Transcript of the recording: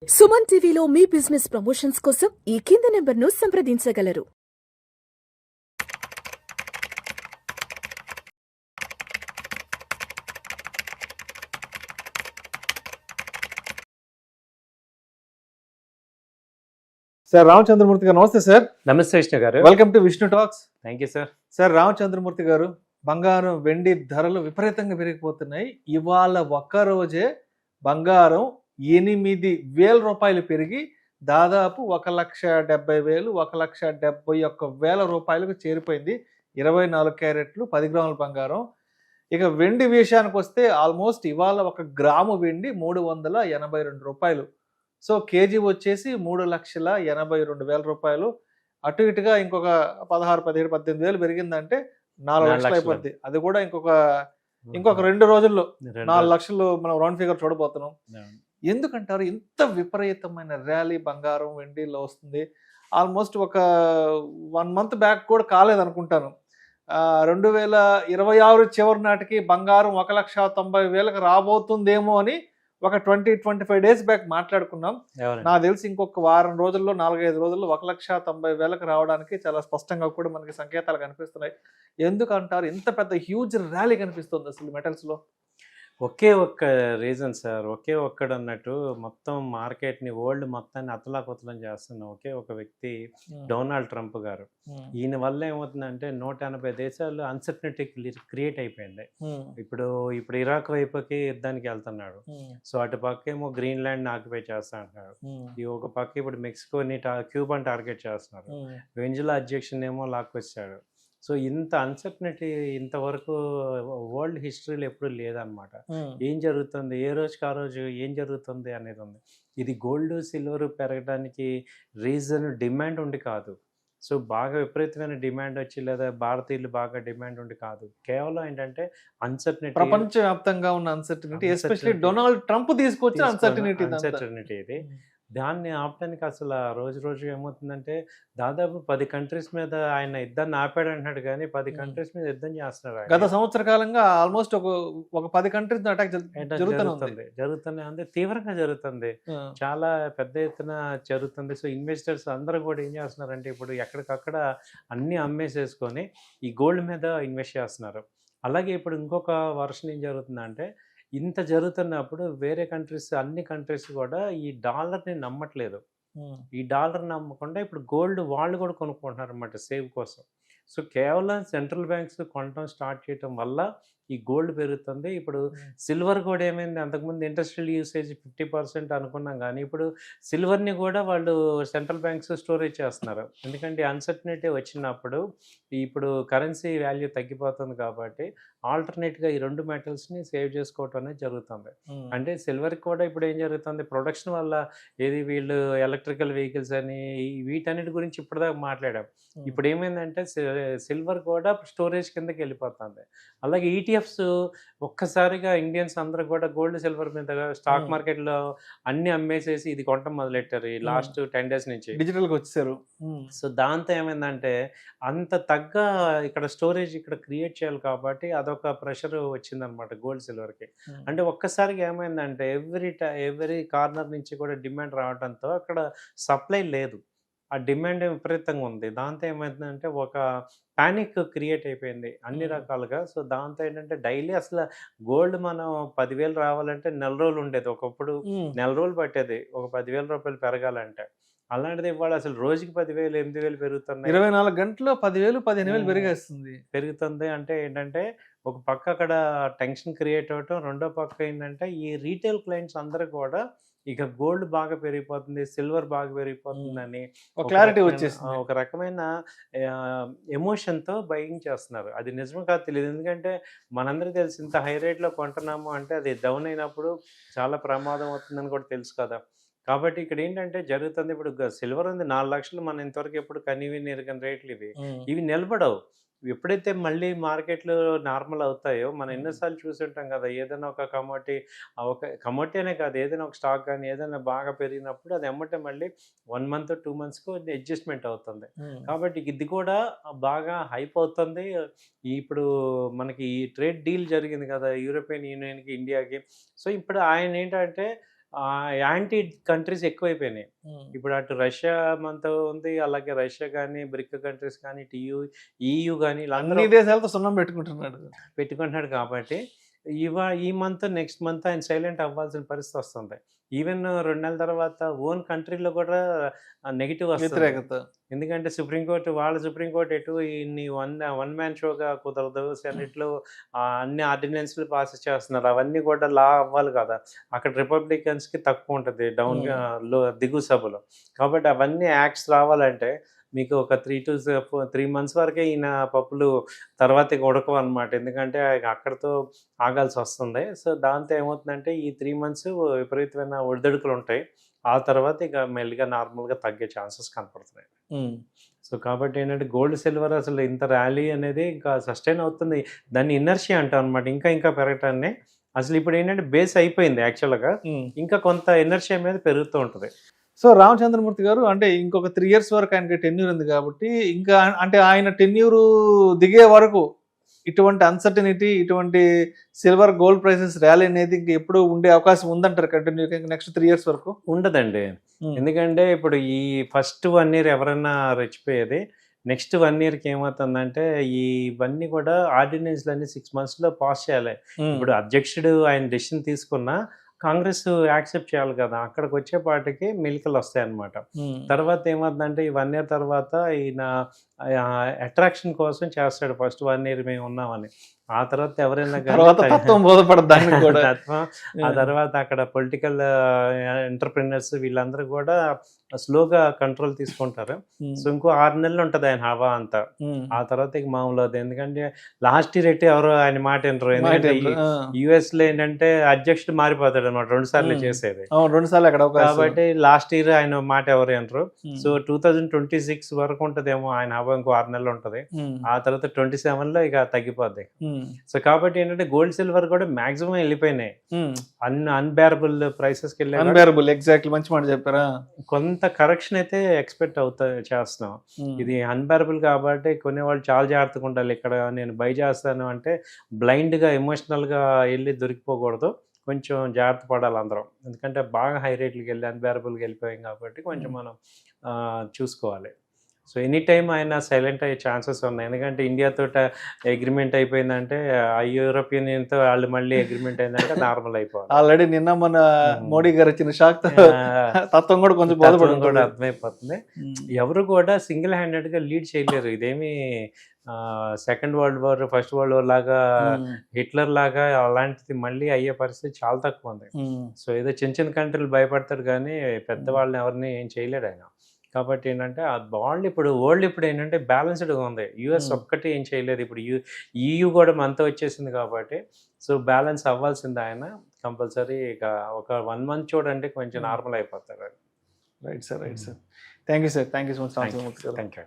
సుమన్ టీవీలో మీ business promotions కోసం ఈ కింది నెంబర్ను సంప్రదించగలరు. సార్ రామచంద్రమూర్తి గారు నమస్తే సార్. నమస్తే విష్ణు గారు. Welcome to Vishnu talks. Thank you sir. Sir Ramachandramurthy గారు, బంగారం వెండి ధరలు విపరీతంగా పెరిగిపోతున్నాయి. ఇవాళ ఒక్క రోజే బంగారం 8,000 రూపాయలు పెరిగి దాదాపు 1,70,000 1,71,000 రూపాయలకు చేరిపోయింది. 24 క్యారెట్లు 10 గ్రాముల బంగారం. ఇక వెండి విషయానికి వస్తే ఆల్మోస్ట్ ఇవాళ 1 గ్రాము వెండి 382 రూపాయలు. సో కేజీ వచ్చేసి 3,82,000 రూపాయలు. అటు ఇటుగా ఇంకొక 16, 17, 18,000 పెరిగిందంటే 4 లక్షలు అయిపోద్ది. అది కూడా ఇంకొక 2 రోజుల్లో 4 లక్షలు మనం రౌండ్ ఫిగర్ చూడబోతున్నాం. ఎందుకంటారు ఇంత విపరీతమైన ర్యాలీ బంగారం వెండిలో వస్తుంది? ఆల్మోస్ట్ ఒక 1 మంత్ బ్యాక్ కూడా కాలేదనుకుంటాను. 2026 చివరి నాటికి బంగారం 1,90,000 రాబోతుందేమో అని ఒక 20-25 డేస్ బ్యాక్ మాట్లాడుకున్నాం. నాకు తెలిసి ఇంకొక వారం రోజుల్లో 4-5 రోజుల్లో 1,90,000 రావడానికి చాలా స్పష్టంగా కూడా మనకి సంకేతాలు కనిపిస్తున్నాయి. ఎందుకంటారు ఇంత పెద్ద హ్యూజ్ ర్యాలీ కనిపిస్తుంది అసలు మెటల్స్ లో? ఒకే ఒక్క రీజన్ సార్, ఒకే ఒక్కడు అన్నట్టు మొత్తం మార్కెట్ని వరల్డ్ మొత్తాన్ని అతలాకుతలం చేస్తున్న ఒకే ఒక వ్యక్తి డొనాల్డ్ ట్రంప్ గారు. ఈయన వల్ల ఏమవుతుందంటే 180 దేశాలు అన్సర్టనిటీ క్రియేట్ అయిపోయింది. ఇప్పుడు ఇరాక్ వైపుకి యుద్ధానికి వెళ్తున్నాడు. సో అటు పక్క ఏమో గ్రీన్లాండ్ ఆక్యుపై చేస్తా అంటున్నాడు. ఈ ఒక పక్క ఇప్పుడు మెక్సికోని క్యూబాని టార్గెట్ చేస్తున్నారు. వెంజులా అధ్యక్షుని ఏమో లాక్కొచ్చాడు. సో ఇంత అన్సర్టనిటీ ఇంతవరకు వరల్డ్ హిస్టరీలో ఎప్పుడు లేదనమాట. ఏం జరుగుతుంది, ఏ రోజుకి ఆ రోజు ఏం జరుగుతుంది అనేది ఉంది. ఇది గోల్డ్ సిల్వర్ పెరగడానికి రీజన్ డిమాండ్ ఉండి కాదు. సో బాగా విపరీతమైన డిమాండ్ వచ్చి లేదా భారతీయులు బాగా డిమాండ్ ఉండి కాదు. కేవలం ఏంటంటే అన్సర్టనిటీ, ప్రపంచవ్యాప్తంగా ఉన్న అన్సర్టనిటీ, ఎస్పెషల్లీ డొనాల్డ్ ట్రంప్ తీసుకొచ్చిన అన్సర్టనిటీ ఇది. దాన్ని ఆపడానికి అసలు రోజు రోజు ఏమవుతుందంటే దాదాపు 10 కంట్రీస్ మీద ఆయన యుద్ధాన్ని ఆపాడు అంటున్నాడు, కానీ 10 కంట్రీస్ మీద యుద్ధం చేస్తున్నారు. గత సంవత్సర కాలంగా ఆల్మోస్ట్ ఒక 10 కంట్రీస్ అటాక్ జరుగుతూనే ఉంది, తీవ్రంగా జరుగుతుంది, చాలా పెద్ద ఎత్తున జరుగుతుంది. సో ఇన్వెస్టర్స్ అందరూ కూడా ఏం చేస్తున్నారంటే ఇప్పుడు ఎక్కడికక్కడ అన్ని అమ్మేసేసుకొని ఈ గోల్డ్ మీద ఇన్వెస్ట్ చేస్తున్నారు. అలాగే ఇప్పుడు ఇంకొక వర్షన్ ఏం జరుగుతుందంటే, ఇంత జరుగుతున్నప్పుడు వేరే కంట్రీస్, అన్ని కంట్రీస్ కూడా ఈ డాలర్ని నమ్మట్లేదు. ఈ డాలర్ నమ్మకుండా ఇప్పుడు గోల్డ్ వాళ్ళు కూడా కొనుక్కుంటున్నారు అన్నమాట సేవ్ కోసం. సో కేవలం సెంట్రల్ బ్యాంక్స్ కొనడం స్టార్ట్ చేయటం వల్ల ఈ గోల్డ్ పెరుగుతుంది. ఇప్పుడు సిల్వర్ కూడా ఏమైంది, అంతకుముందు ఇండస్ట్రియల్ యూసేజ్ 50% అనుకున్నాం, కానీ ఇప్పుడు సిల్వర్ని కూడా వాళ్ళు సెంట్రల్ బ్యాంక్స్ స్టోరేజ్ చేస్తున్నారు. ఎందుకంటే అన్సర్టనిటీ వచ్చినప్పుడు ఇప్పుడు కరెన్సీ వాల్యూ తగ్గిపోతుంది కాబట్టి ఆల్టర్నేట్గా ఈ 2 మెటల్స్ని సేవ్ చేసుకోవటం అనేది జరుగుతుంది. అంటే సిల్వర్కి కూడా ఇప్పుడు ఏం జరుగుతుంది, ప్రొడక్షన్ వల్ల ఏది వీళ్ళు ఎలక్ట్రికల్ వెహికల్స్ అని వీటన్నిటి గురించి ఇప్పటిదాకా మాట్లాడాం. ఇప్పుడు ఏమైందంటే సిల్వర్ కూడా స్టోరేజ్ కిందకి వెళ్ళిపోతుంది. అలాగే ఈటీఎఫ్స్ ఒక్కసారిగా ఇండియన్స్ అందరూ కూడా గోల్డ్ సిల్వర్ మీద స్టాక్ మార్కెట్లో అన్ని అమ్మేసేసి ఇది కొనటం మొదలెట్టారు ఈ లాస్ట్ 10 days నుంచి, డిజిటల్గా వచ్చేసారు. సో దాంతో ఏమైందంటే అంత తగ్గ ఇక్కడ స్టోరేజ్ ఇక్కడ క్రియేట్ చేయాలి కాబట్టి అదొక ప్రెషర్ వచ్చిందనమాట గోల్డ్ సిల్వర్కి. అంటే ఒక్కసారిగా ఏమైందంటే ఎవ్రీ కార్నర్ నుంచి కూడా డిమాండ్ రావడంతో అక్కడ సప్లై లేదు, ఆ డిమాండ్ విపరీతంగా ఉంది. దాంతో ఏమైందంటే ఒక ప్యానిక్ క్రియేట్ అయిపోయింది అన్ని రకాలుగా. సో దాంతో ఏంటంటే డైలీ అసలు గోల్డ్ మనం 10,000 రావాలంటే 4 రోజులు ఉండేది, ఒకప్పుడు 4 రోజులు పట్టేది ఒక 10,000 రూపాయలు పెరగాలంటే. అలాంటిది ఇవాళ అసలు రోజుకి 10,000, 8,000 పెరుగుతున్నాయి. 24 గంటల్లో 10,000, 15,000 పెరుగుతుంది. అంటే ఏంటంటే ఒక పక్క అక్కడ టెన్షన్ క్రియేట్ అవ్వటం, రెండో పక్క ఏంటంటే ఈ రీటైల్ క్లయింట్స్ అందరూ కూడా ఇక గోల్డ్ బాగా పెరిగిపోతుంది, సిల్వర్ బాగా పెరిగిపోతుందని క్లారిటీ వచ్చేసింది. ఒక రకమైన ఎమోషన్తో బయింగ్ చేస్తున్నారు. అది నిజమే కాదు తెలియదు, ఎందుకంటే మనందరికీ తెలిసి ఇంత హై రేట్లో కొంటున్నాము అంటే అది డౌన్ అయినప్పుడు చాలా ప్రమాదం అవుతుందని కూడా తెలుసు కదా. కాబట్టి ఇక్కడ ఏంటంటే జరుగుతుంది, ఇప్పుడు సిల్వర్ ఉంది 4 లక్షలు, మనం ఇంతవరకు ఎప్పుడు కనివిని ఎరగని రేట్లు ఇవి నిలబడవు. ఎప్పుడైతే మళ్ళీ మార్కెట్లు నార్మల్ అవుతాయో, మనం ఎన్నోసార్లు చూసి ఉంటాం కదా, ఏదైనా ఒక కమోడిటీ అనే కాదు, ఏదైనా ఒక స్టాక్ కానీ ఏదైనా బాగా పెరిగినప్పుడు అది ఎమ్మటే మళ్ళీ 1 month 2 monthsకు అడ్జస్ట్మెంట్ అవుతుంది. కాబట్టి ఇది కూడా బాగా హైప్ అవుతుంది. ఇప్పుడు మనకి ఈ ట్రేడ్ డీల్ జరిగింది కదా యూరోపియన్ యూనియన్కి ఇండియాకి. సో ఇప్పుడు ఆయన ఏంటంటే యాంటీ కంట్రీస్ ఎక్కువైపోయినాయి. ఇప్పుడు అటు రష్యా మనతో ఉంది, అలాగే రష్యా కానీ, బ్రిక్ కంట్రీస్ కానీ, EU కానీ వీళ్ళందరూ అన్ని దేశాలతో సున్నం పెట్టుకుంటున్నాడు. పెట్టుకుంటున్నాడు కాబట్టి ఈ మంత్ నెక్స్ట్ మంత్ ఆయన సైలెంట్ అవ్వాల్సిన పరిస్థితి వస్తుంది. ఈవెన్ 2 నెలల తర్వాత ఓన్ కంట్రీలో కూడా నెగిటివ్ వస్తుంది. వ్యతిరేకత. ఎందుకంటే సుప్రీంకోర్టు ఎటు ఇన్ని వన్ మ్యాన్ షోగా కుదరదు, సెనెట్లో అన్ని ఆర్డినెన్స్లు పాస్ చేస్తున్నారు, అవన్నీ కూడా లా అవ్వాలి కదా. అక్కడ రిపబ్లికన్స్కి తక్కువ ఉంటుంది డౌన్ దిగువ సభలో. కాబట్టి అవన్నీ యాక్ట్స్ రావాలంటే మీకు ఒక 3 months వరకే ఈయన పప్పులు తర్వాత ఇక ఉడకవు అనమాట. ఎందుకంటే అక్కడితో ఆగాల్సి వస్తుంది. సో దాంతో ఏమవుతుందంటే ఈ 3 months విపరీతమైన ఒడిదుడుకులు ఉంటాయి. ఆ తర్వాత ఇక మెల్లిగా నార్మల్గా తగ్గే ఛాన్సెస్ కనపడుతున్నాయి. సో కాబట్టి ఏంటంటే గోల్డ్ సిల్వర్ అసలు ఇంత ర్యాలీ అనేది ఇంకా సస్టైన్ అవుతుంది. దాన్ని ఇనర్షియా అంటాం అనమాట. ఇంకా పెరగటాన్ని అసలు ఇప్పుడు ఏంటంటే బేస్ అయిపోయింది యాక్చువల్గా. ఇంకా కొంత ఇనర్షియా మీద పెరుగుతూ ఉంటుంది. సో రామచంద్రమూర్తి గారు అంటే ఇంకొక 3 years వరకు ఆయనకి టెన్యూర్ ఉంది కాబట్టి ఇంకా అంటే ఆయన టెన్యూర్ దిగే వరకు ఇటువంటి అన్సర్టనిటీ, ఇటువంటి సిల్వర్ గోల్డ్ ప్రైసెస్ ర్యాలీ అనేది ఇంక ఎప్పుడు ఉండే అవకాశం ఉందంటారు కంటిన్యూ నెక్స్ట్ 3 years వరకు? ఉండదండి. ఎందుకంటే ఇప్పుడు ఈ ఫస్ట్ 1 year ఎవరైనా రెచ్చిపోయేది, నెక్స్ట్ 1 yearకి ఏమవుతుందంటే ఇవన్నీ కూడా ఆర్డినెన్స్లన్నీ 6 monthsలో పాస్ చేయాలి. ఇప్పుడు అధ్యక్షుడు ఆయన డెసిషన్ తీసుకున్నా కాంగ్రెస్ యాక్సెప్ట్ చేయాలి కదా. అక్కడికి వచ్చేపాటికి మెలికలు వస్తాయన్నమాట. తర్వాత ఏమవుతుందంటే ఈ 1 year తర్వాత ఈయన అట్రాక్షన్ కోసం చేస్తాడు. ఫస్ట్ 1 year మేము ఉన్నామని. ఆ తర్వాత ఎవరైనా తత్వం బోధపడదు దానికి కూడా. తత్వం. ఆ తర్వాత అక్కడ పొలిటికల్ ఎంటర్ప్రినర్స్ వీళ్ళందరూ కూడా స్లోగా కంట్రోల్ తీసుకుంటారు. సో ఇంకో 6 నెలలు ఉంటుంది ఆయన హవా అంతా. ఆ తర్వాత ఇక మామూలు అవుతుంది. ఎందుకంటే లాస్ట్ ఇయర్ అయితే ఎవరు ఆయన మాట వినరు. ఎందుకంటే US లో ఏంటంటే అధ్యక్షుడు మారిపోతాడు అనమాట, 2 సార్లు చేసేది. 2 సార్లు అక్కడ కాబట్టి లాస్ట్ ఇయర్ ఆయన మాట ఎవరు వినరు. సో 2026 వరకు ఉంటదేమో ఆయన హవా, ఇంకో 6 నెలలు ఉంటది. ఆ తర్వాత 27లో ఇక తగ్గిపోద్ది. సో కాబట్టి ఏంటంటే గోల్డ్ సిల్వర్ కూడా మాక్సిమం వెళ్ళిపోయినాయి. అన్బేరబుల్ ప్రైసెస్కి వెళ్ళాయి. అన్బేరబుల్, ఎగ్జాక్ట్లీ, మంచి మాట చెప్పారా. కొంత కరెక్షన్ అయితే ఎక్స్పెక్ట్ చేస్తున్నాం. ఇది అన్బేరబుల్ కాబట్టి కొనేవాళ్ళు చాలా జాగ్రత్తగా ఉండాలి. ఇక్కడ నేను బై చేస్తాను అంటే బ్లైండ్గా ఎమోషనల్గా వెళ్ళి దొరికిపోకూడదు. కొంచెం జాగ్రత్త పడాలి అందరం. ఎందుకంటే బాగా హై రేట్లకి వెళ్ళి అన్బేరబుల్కి వెళ్ళిపోయాం కాబట్టి కొంచెం మనం చూసుకోవాలి. సో ఎనీ టైమ్ ఆయన సైలెంట్ అయ్యే ఛాన్సెస్ ఉన్నాయి. ఎందుకంటే ఇండియాతో అగ్రిమెంట్ అయిపోయిందంటే ఆ యూరోపియన్ యూనియన్తో వాళ్ళు మళ్ళీ అగ్రిమెంట్ అయిందంటే నార్మల్ అయిపోవాలి. ఆల్రెడీ నిన్న మన మోడీ గారు వచ్చిన షాక్ తత్వం కూడా కొంచెం కూడా అర్థమైపోతుంది. ఎవరు కూడా సింగిల్ హ్యాండెడ్గా లీడ్ చేయలేరు. ఇదేమి second world war, first world war లాగా, హిట్లర్ లాగా అలాంటిది మళ్ళీ అయ్యే పరిస్థితి చాలా తక్కువ ఉంది. సో ఏదో చిన్న కంట్రీలు భయపడతారు కానీ పెద్దవాళ్ళని ఎవరిని ఏం చేయలేడు ఆయన. కాబట్టి ఏంటంటే వరల్డ్ ఇప్పుడు ఏంటంటే బ్యాలెన్స్డ్గా ఉంది. US ఒక్కటి ఏం చేయలేదు. ఇప్పుడు EU కూడా మనతో వచ్చేసింది కాబట్టి సో బ్యాలెన్స్ అవ్వాల్సింది ఆయన కంపల్సరీ. ఇక ఒక 1 month చూడండి కొంచెం నార్మల్ అయిపోతారు. Right sir. Thank you sir. Thank you so much. Thank you.